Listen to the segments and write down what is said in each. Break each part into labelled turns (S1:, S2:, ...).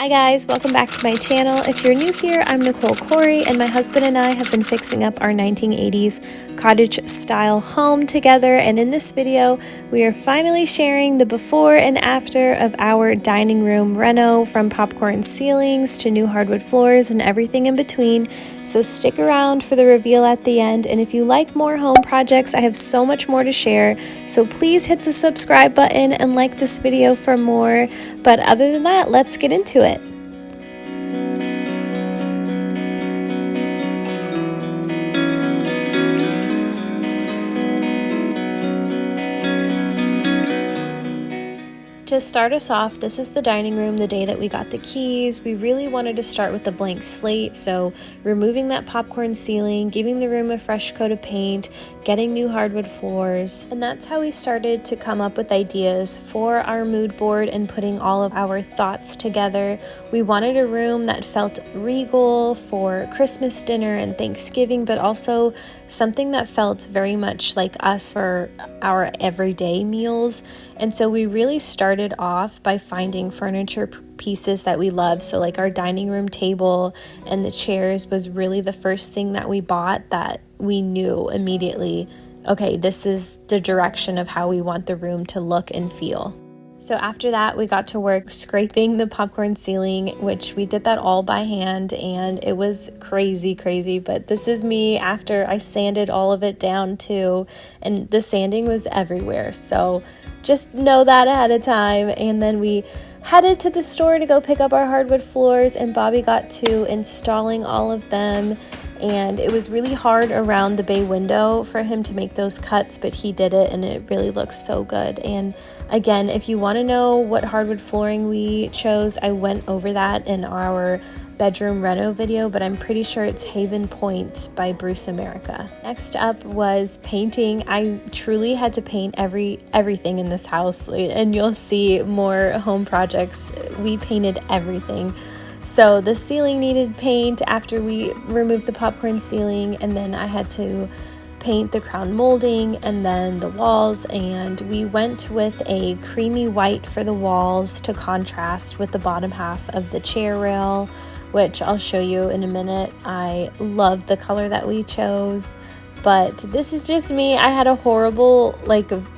S1: Hi guys, welcome back to my channel. If you're new here, I'm Nickole Corey, and my husband and I have been fixing up our 1980s cottage style home together, and in this video we are finally sharing the before and after of our dining room reno, from popcorn ceilings to new hardwood floors and everything in between. So stick around for the reveal at the end, and if you like more home projects, I have so much more to share, so please hit the subscribe button and like this video for more. But other than that, let's get into it. To start us off, this is the dining room the day that we got the keys. We really wanted to start with a blank slate, so removing that popcorn ceiling, giving the room a fresh coat of paint, getting new hardwood floors, and that's how we started to come up with ideas for our mood board and putting all of our thoughts together. We wanted a room that felt regal for Christmas dinner and Thanksgiving, but also something that felt very much like us for our everyday meals. And so we really started off by finding furniture pieces that we love. So like our dining room table and the chairs was really the first thing that we bought that we knew immediately, okay, this is the direction of how we want the room to look and feel. So after that, we got to work scraping the popcorn ceiling, which we did that all by hand, and it was crazy, but this is me after I sanded all of it down too, and the sanding was everywhere, so just know that ahead of time. And then we headed to the store to go pick up our hardwood floors, and Bobby got to installing all of them, and it was really hard around the bay window for him to make those cuts, but he did it and it really looks so good. And again, if you want to know what hardwood flooring we chose, I went over that in our bedroom reno video, but I'm pretty sure it's Haven Point by Bruce America. Next up was painting. I truly had to paint everything in this house, and you'll see more home projects. We painted everything. So the ceiling needed paint after we removed the popcorn ceiling, and then I had to paint the crown molding and then the walls, and we went with a creamy white for the walls to contrast with the bottom half of the chair rail, which I'll show you in a minute. I love the color that we chose, but this is just me. I had a horrible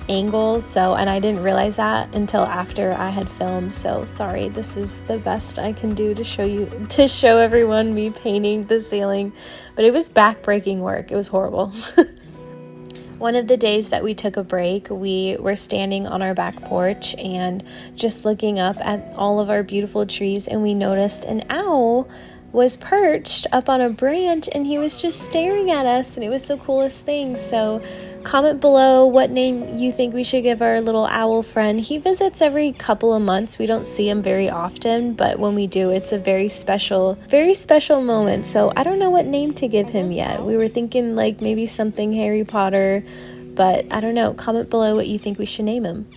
S1: angle, and I didn't realize that until after I had filmed, so sorry. This is the best I can do to show everyone me painting the ceiling, but it was back-breaking work. It was horrible. One of the days that we took a break, we were standing on our back porch and just looking up at all of our beautiful trees, and we noticed an owl was perched up on a branch, and he was just staring at us, and it was the coolest thing. So comment below what name you think we should give our little owl friend. He visits every couple of months. We don't see him very often, but when we do, it's a very special moment. So I don't know what name to give him yet. We were thinking maybe something Harry Potter, but I don't know. Comment below what you think we should name him.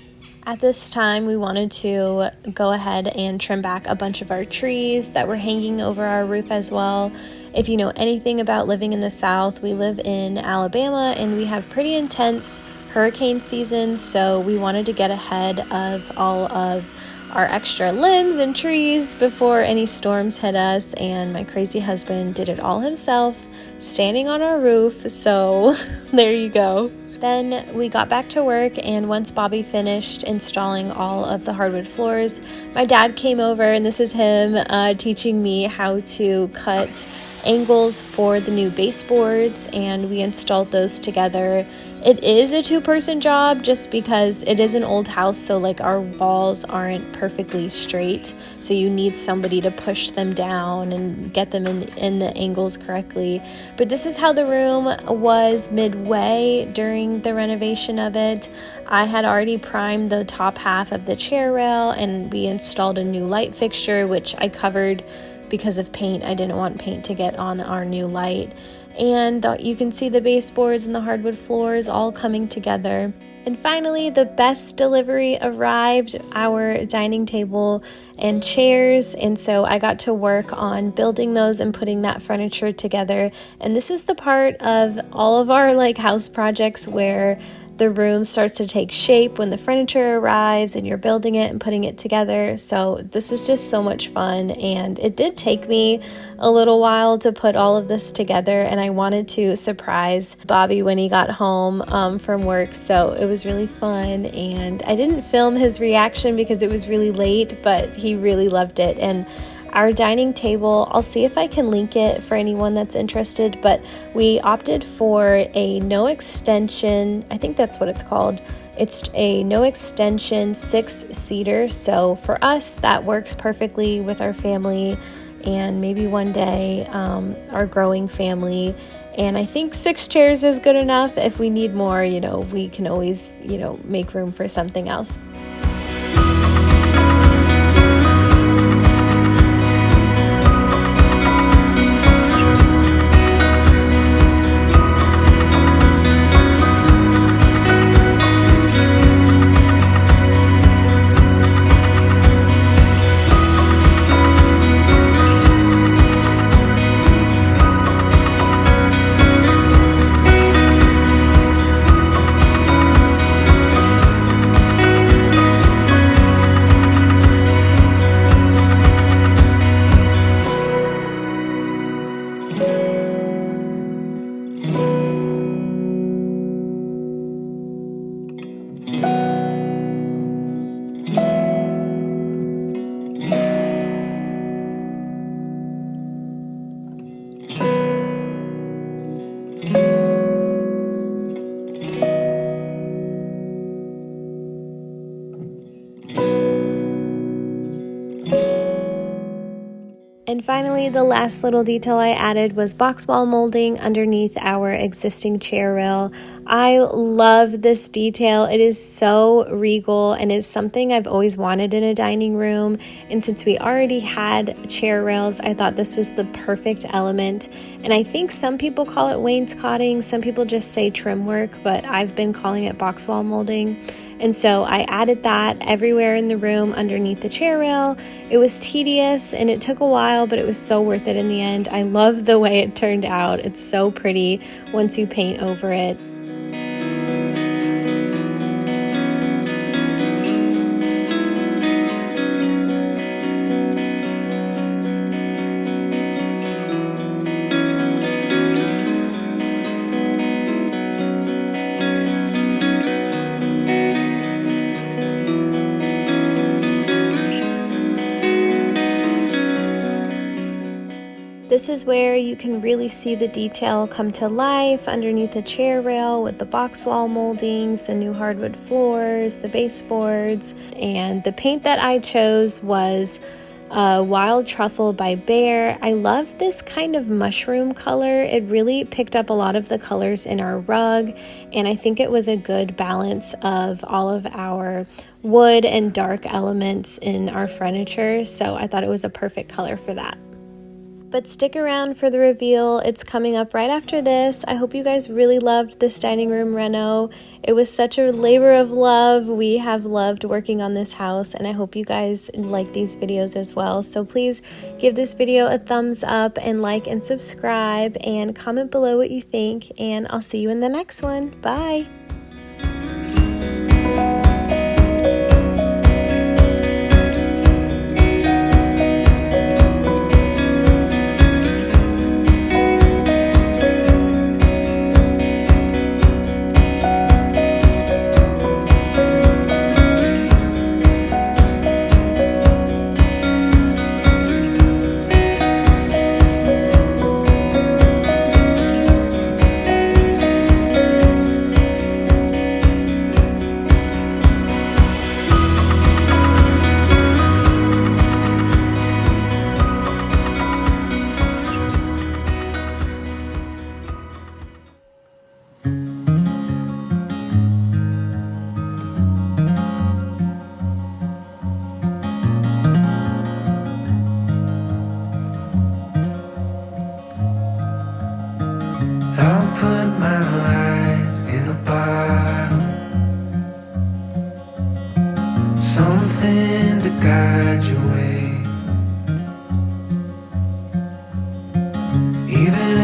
S1: At this time, we wanted to go ahead and trim back a bunch of our trees that were hanging over our roof as well. If you know anything about living in the South, we live in Alabama and we have pretty intense hurricane season, so we wanted to get ahead of all of our extra limbs and trees before any storms hit us, and my crazy husband did it all himself, standing on our roof, so there you go. Then we got back to work, and once Bobby finished installing all of the hardwood floors, my dad came over, and this is him teaching me how to cut angles for the new baseboards, and we installed those together. It is a two-person job just because it is an old house, so our walls aren't perfectly straight, so you need somebody to push them down and get them in the angles correctly. But this is how the room was midway during the renovation of it. I had already primed the top half of the chair rail, and we installed a new light fixture, which I covered because of paint. I didn't want paint to get on our new light. And you can see the baseboards and the hardwood floors all coming together. And finally, the best delivery arrived, our dining table and chairs. And so I got to work on building those and putting that furniture together. And this is the part of all of our house projects where the room starts to take shape when the furniture arrives and you're building it and putting it together. So this was just so much fun, and it did take me a little while to put all of this together, and I wanted to surprise Bobby when he got home from work, so it was really fun. And I didn't film his reaction because it was really late, but he really loved it. And our dining table, I'll see if I can link it for anyone that's interested, but we opted for a no extension, I think that's what it's called. It's a no extension 6-seater, so for us that works perfectly with our family and maybe one day our growing family. And I think 6 chairs is good enough. If we need more, we can always, make room for something else. And finally, the last little detail I added was box wall molding underneath our existing chair rail. I love this detail. It is so regal, and it's something I've always wanted in a dining room. And since we already had chair rails, I thought this was the perfect element. And I think some people call it wainscoting, some people just say trim work, but I've been calling it box wall molding. And so I added that everywhere in the room underneath the chair rail. It was tedious and it took a while, but it was so worth it in the end. I love the way it turned out. It's so pretty once you paint over it. This is where you can really see the detail come to life underneath the chair rail with the box wall moldings, the new hardwood floors, the baseboards, and the paint that I chose was Wild Truffle by Bear. I love this kind of mushroom color. It really picked up a lot of the colors in our rug, and I think it was a good balance of all of our wood and dark elements in our furniture, so I thought it was a perfect color for that. But stick around for the reveal. It's coming up right after this. I hope you guys really loved this dining room reno. It was such a labor of love. We have loved working on this house, and I hope you guys like these videos as well. So please give this video a thumbs up and like and subscribe and comment below what you think, and I'll see you in the next one. Bye.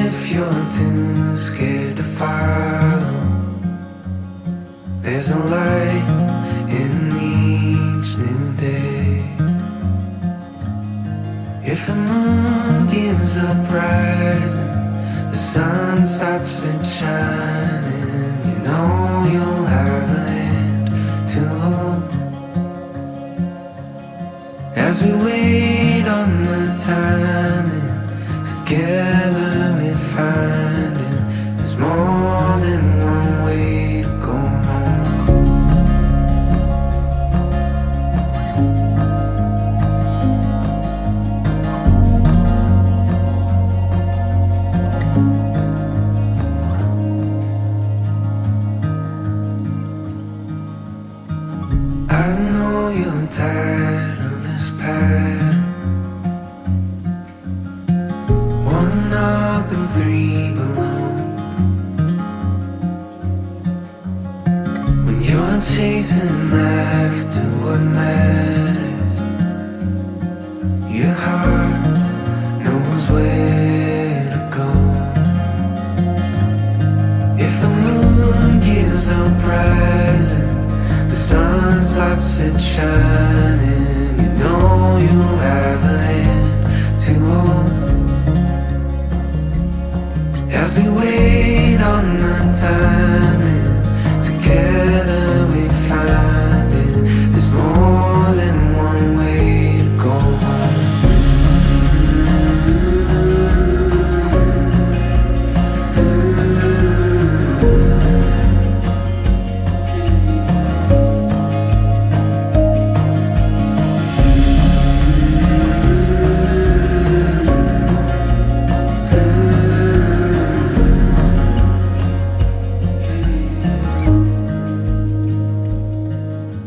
S2: If you're too scared to follow, There's a light in each new day. If the moon gives up rising, the sun stops it shining, you know you'll have a hand to hold. As we wait on the timing, together we find it. There's more than one way to go home. I know you're tired of this pattern. One up and three below. When you're chasing after what matters, your heart knows where to go. If the moon gives up rising, the sun stops it shining, you know you'll have a hand to hold. As we wait on the timing, together we find it. There's more than one way to go home.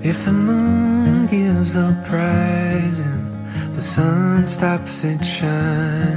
S2: If the moon gives up rising, the sun stops it shining.